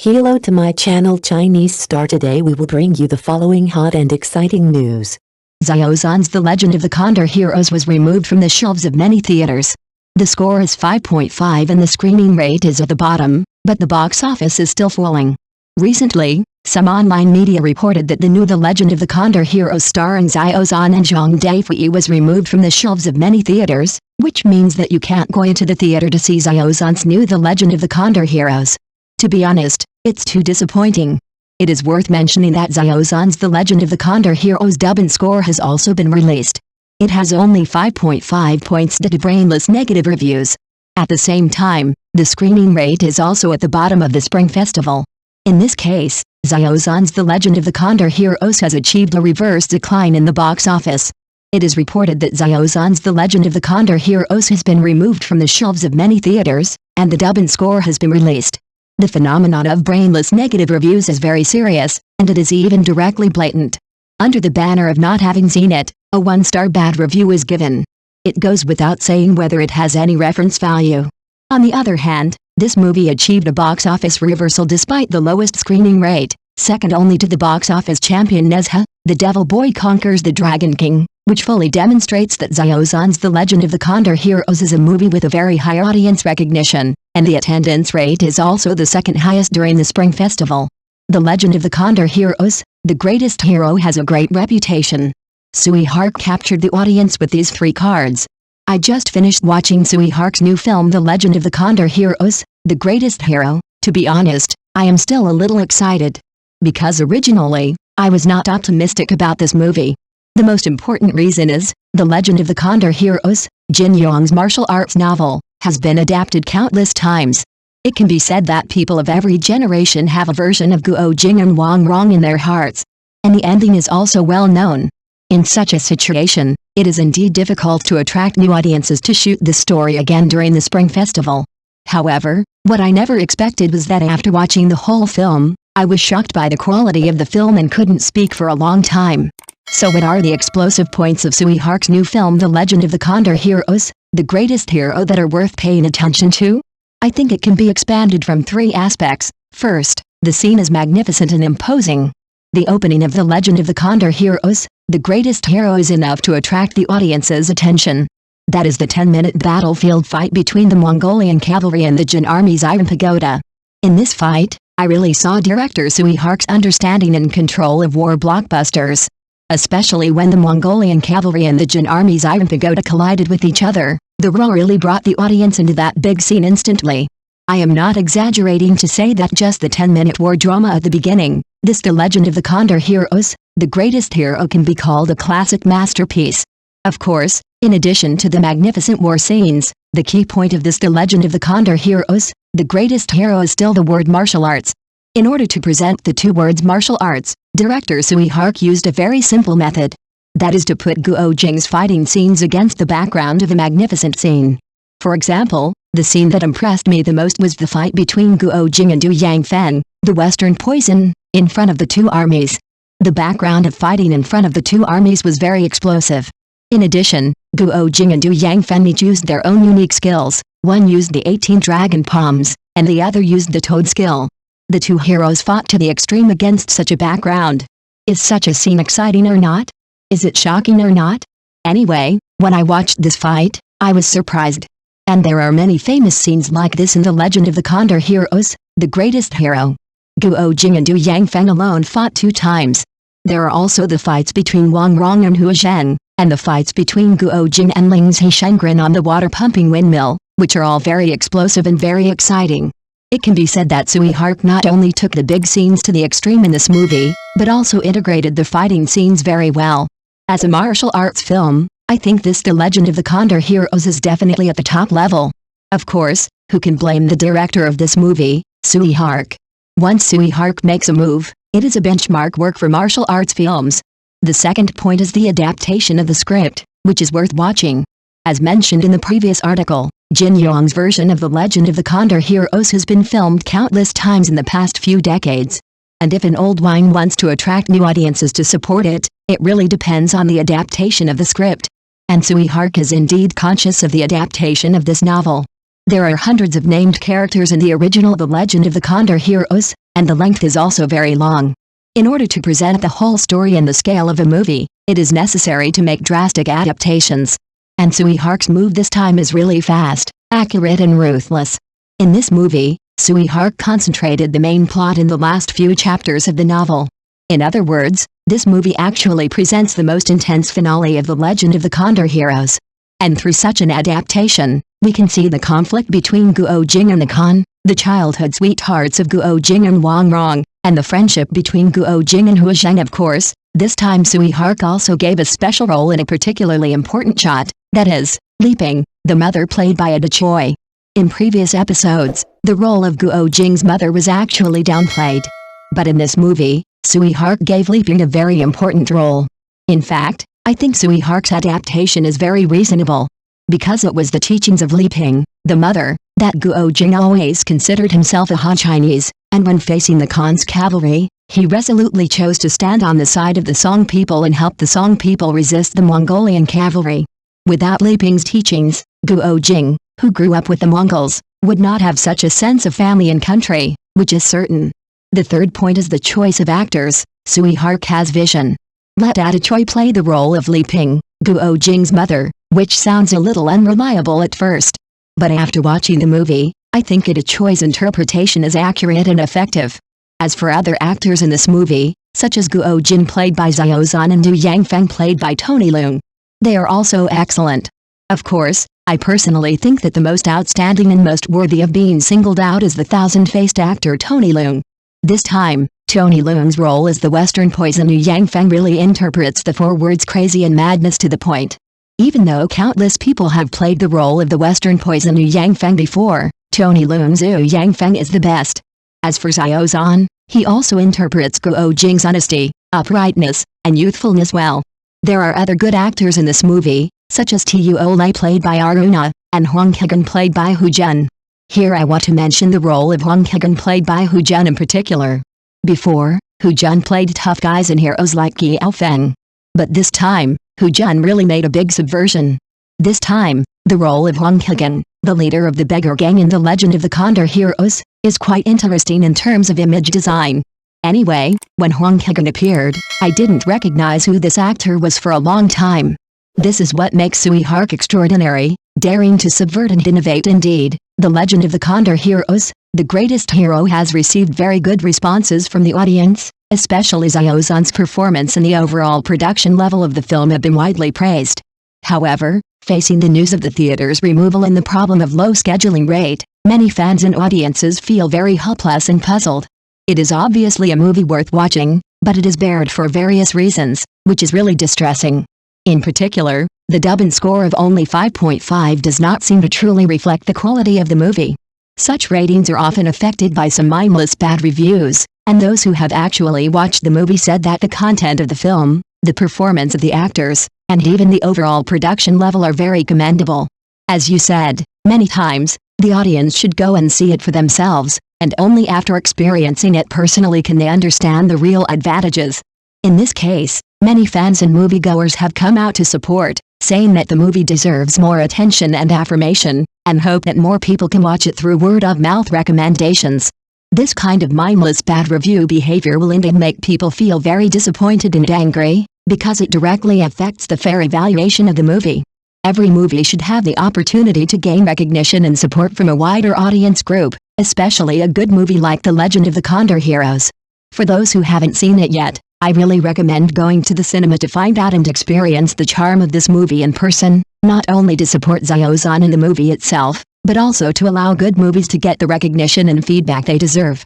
Hello to my channel Chinese Star. Today we will bring you the following hot and exciting news. Xiao Zhan's The Legend of the Condor Heroes was removed from the shelves of many theaters. The score is 5.5 and the screening rate is at the bottom, but the box office is still falling. Recently, some online media reported that the new The Legend of the Condor Heroes starring Xiao Zhan and Zhang Daifei was removed from the shelves of many theaters, which means that you can't go into the theater to see Xiao Zhan's new The Legend of the Condor Heroes. To be honest, it's too disappointing. It is worth mentioning that Xiao Zhan's The Legend of the Condor Heroes dub and score has also been released. It has only 5.5 points due to brainless negative reviews. At the same time, the screening rate is also at the bottom of the Spring Festival. In this case, Xiao Zhan's The Legend of the Condor Heroes has achieved a reverse decline in the box office. It is reported that Xiao Zhan's The Legend of the Condor Heroes has been removed from the shelves of many theaters, and the dub and score has been released. The phenomenon of brainless negative reviews is very serious, and it is even directly blatant. Under the banner of not having seen it, a 1-star bad review is given. It goes without saying whether it has any reference value. On the other hand, this movie achieved a box office reversal despite the lowest screening rate, second only to the box office champion Nezha, The Devil Boy Conquers the Dragon King, which fully demonstrates that Xiao Zhan's The Legend of the Condor Heroes is a movie with a very high audience recognition, and the attendance rate is also the second highest during the Spring Festival. The Legend of the Condor Heroes, the greatest hero, has a great reputation. Sui Hark captured the audience with these 3 cards. I just finished watching Sui Hark's new film The Legend of the Condor Heroes, the greatest hero. To be honest, I am still a little excited. Because originally, I was not optimistic about this movie. The most important reason is, The Legend of the Condor Heroes, Jin Yong's martial arts novel, has been adapted countless times. It can be said that people of every generation have a version of Guo Jing and Wang Rong in their hearts. And the ending is also well known. In such a situation, it is indeed difficult to attract new audiences to shoot this story again during the Spring Festival. However, what I never expected was that after watching the whole film, I was shocked by the quality of the film and couldn't speak for a long time. So what are the explosive points of Sui Hark's new film The Legend of the Condor Heroes, the greatest hero, that are worth paying attention to? I think it can be expanded from 3 aspects. First, the scene is magnificent and imposing. The opening of The Legend of the Condor Heroes, the greatest hero, is enough to attract the audience's attention. That is the 10-minute battlefield fight between the Mongolian cavalry and the Jin army's iron pagoda. In this fight, I really saw director Sui Hark's understanding and control of war blockbusters. Especially when the Mongolian cavalry and the Jin army's iron pagoda collided with each other, the roar really brought the audience into that big scene instantly. I am not exaggerating to say that just the 10-minute war drama at the beginning, this The Legend of the Condor Heroes, the greatest hero, can be called a classic masterpiece. Of course, in addition to the magnificent war scenes, the key point of this The Legend of the Condor Heroes, the greatest hero, is still the word martial arts. In order to present the 2 words martial arts, director Sui Hark used a very simple method. That is to put Guo Jing's fighting scenes against the background of a magnificent scene. For example, the scene that impressed me the most was the fight between Guo Jing and Du Yangfen, the Western Poison, in front of the 2 armies. The background of fighting in front of the 2 armies was very explosive. In addition, Guo Jing and Du Yangfen each used their own unique skills. One used the 18 dragon palms, and the other used the toad skill. The 2 heroes fought to the extreme against such a background. Is such a scene exciting or not? Is it shocking or not? Anyway, when I watched this fight, I was surprised. And there are many famous scenes like this in The Legend of the Condor Heroes, the greatest hero. Guo Jing and Du Yangfen alone fought 2 times. There are also the fights between Wang Rong and Hua Zhen, and the fights between Guo Jing and Ling Zhengren on the water-pumping windmill, which are all very explosive and very exciting. It can be said that Sui Hark not only took the big scenes to the extreme in this movie, but also integrated the fighting scenes very well. As a martial arts film, I think this The Legend of the Condor Heroes is definitely at the top level. Of course, who can blame the director of this movie, Sui Hark? Once Sui Hark makes a move, it is a benchmark work for martial arts films. The second point is the adaptation of the script, which is worth watching. As mentioned in the previous article, Jin Yong's version of The Legend of the Condor Heroes has been filmed countless times in the past few decades. And if an old wine wants to attract new audiences to support it, it really depends on the adaptation of the script. And Sui Hark is indeed conscious of the adaptation of this novel. There are hundreds of named characters in the original The Legend of the Condor Heroes, and the length is also very long. In order to present the whole story in the scale of a movie, it is necessary to make drastic adaptations. And Sui Hark's move this time is really fast, accurate and ruthless. In this movie, Sui Hark concentrated the main plot in the last few chapters of the novel. In other words, this movie actually presents the most intense finale of the Legend of the Condor Heroes. And through such an adaptation, we can see the conflict between Guo Jing and the Khan, the childhood sweethearts of Guo Jing and Wang Rong, and the friendship between Guo Jing and Hu Zheng. Of course, this time Sui Hark also gave a special role in a particularly important shot, that is, Li Ping, the mother played by Ada Choi. In previous episodes, the role of Guo Jing's mother was actually downplayed. But in this movie, Sui Hark gave Li Ping a very important role. In fact, I think Sui Hark's adaptation is very reasonable. Because it was the teachings of Li Ping, the mother, that Guo Jing always considered himself a Han Chinese, and when facing the Khan's cavalry, he resolutely chose to stand on the side of the Song people and help the Song people resist the Mongolian cavalry. Without Li Ping's teachings, Guo Jing, who grew up with the Mongols, would not have such a sense of family and country, which is certain. The third point is the choice of actors. Sui Hark has vision. Let Ada Choi play the role of Li Ping, Guo Jing's mother, which sounds a little unreliable at first. But after watching the movie, I think Ada Choi's interpretation is accurate and effective. As for other actors in this movie, such as Guo Jin played by Xiao Zhan and Du Yangfeng played by Tony Leung, they are also excellent. Of course, I personally think that the most outstanding and most worthy of being singled out is the thousand-faced actor Tony Leung. This time, Tony Leung's role as the Western poison Du Yangfeng really interprets the four words crazy and madness to the point. Even though countless people have played the role of the Western poison Du Yangfeng before, Tony Leung's Du Yangfeng is the best. As for Xiao Zhan, he also interprets Guo Jing's honesty, uprightness, and youthfulness well. There are other good actors in this movie, such as Tu Olay played by Aruna, and Huang Kegan played by Hu Zhen. Here I want to mention the role of Huang Kegan played by Hu Zhen in particular. Before, Hu Zhen played tough guys in heroes like Qiao Feng. But this time, Hu Zhen really made a big subversion. This time, the role of Huang Kegan, the leader of the beggar gang in the Legend of the Condor Heroes, is quite interesting in terms of image design. Anyway, when Huang Kegan appeared, I didn't recognize who this actor was for a long time. This is what makes Sui Hark extraordinary, daring to subvert and innovate indeed. The Legend of the Condor Heroes, the greatest hero, has received very good responses from the audience, especially Xiao Zhan's performance and the overall production level of the film have been widely praised. However, facing the news of the theater's removal and the problem of low scheduling rate, many fans and audiences feel very helpless and puzzled. It is obviously a movie worth watching, but it is buried for various reasons, which is really distressing. In particular, the dub and score of only 5.5 does not seem to truly reflect the quality of the movie. Such ratings are often affected by some mindless bad reviews, and those who have actually watched the movie said that the content of the film, the performance of the actors, and even the overall production level are very commendable. As you said, many times, the audience should go and see it for themselves, and only after experiencing it personally can they understand the real advantages. In this case, many fans and moviegoers have come out to support, saying that the movie deserves more attention and affirmation, and hope that more people can watch it through word-of-mouth recommendations. This kind of mindless bad review behavior will indeed make people feel very disappointed and angry, because it directly affects the fair evaluation of the movie. Every movie should have the opportunity to gain recognition and support from a wider audience group, especially a good movie like The Legend of the Condor Heroes. For those who haven't seen it yet, I really recommend going to the cinema to find out and experience the charm of this movie in person, not only to support Xiao Zhan in the movie itself, but also to allow good movies to get the recognition and feedback they deserve.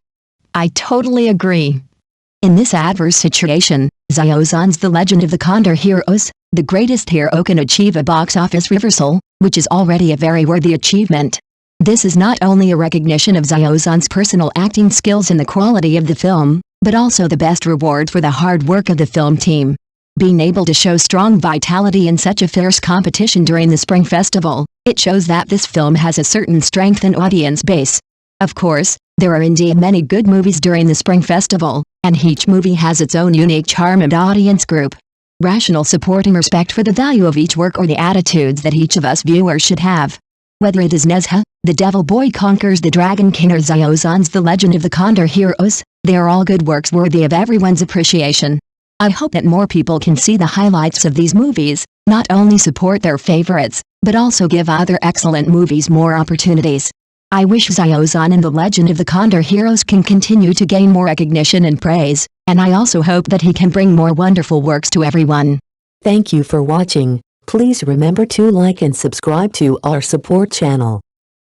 I totally agree. In this adverse situation, Xiao Zhan's The Legend of the Condor Heroes, the greatest hero, can achieve a box office reversal, which is already a very worthy achievement. This is not only a recognition of Xiao Zhan's personal acting skills and the quality of the film, but also the best reward for the hard work of the film team. Being able to show strong vitality in such a fierce competition during the Spring Festival, it shows that this film has a certain strength and audience base. Of course, there are indeed many good movies during the Spring Festival, and each movie has its own unique charm and audience group. Rational support and respect for the value of each work are the attitudes that each of us viewers should have. Whether it is Nezha, The Devil Boy Conquers the Dragon King, or Xiao Zhan's The Legend of the Condor Heroes, They are all good works worthy of everyone's appreciation. I hope that more people can see the highlights of these movies, not only support their favorites, but also give other excellent movies more opportunities. I wish Xiao Zhan and the Legend of the Condor Heroes can continue to gain more recognition and praise, and I also hope that he can bring more wonderful works to everyone. Thank you for watching. Please remember to like and subscribe to our support channel.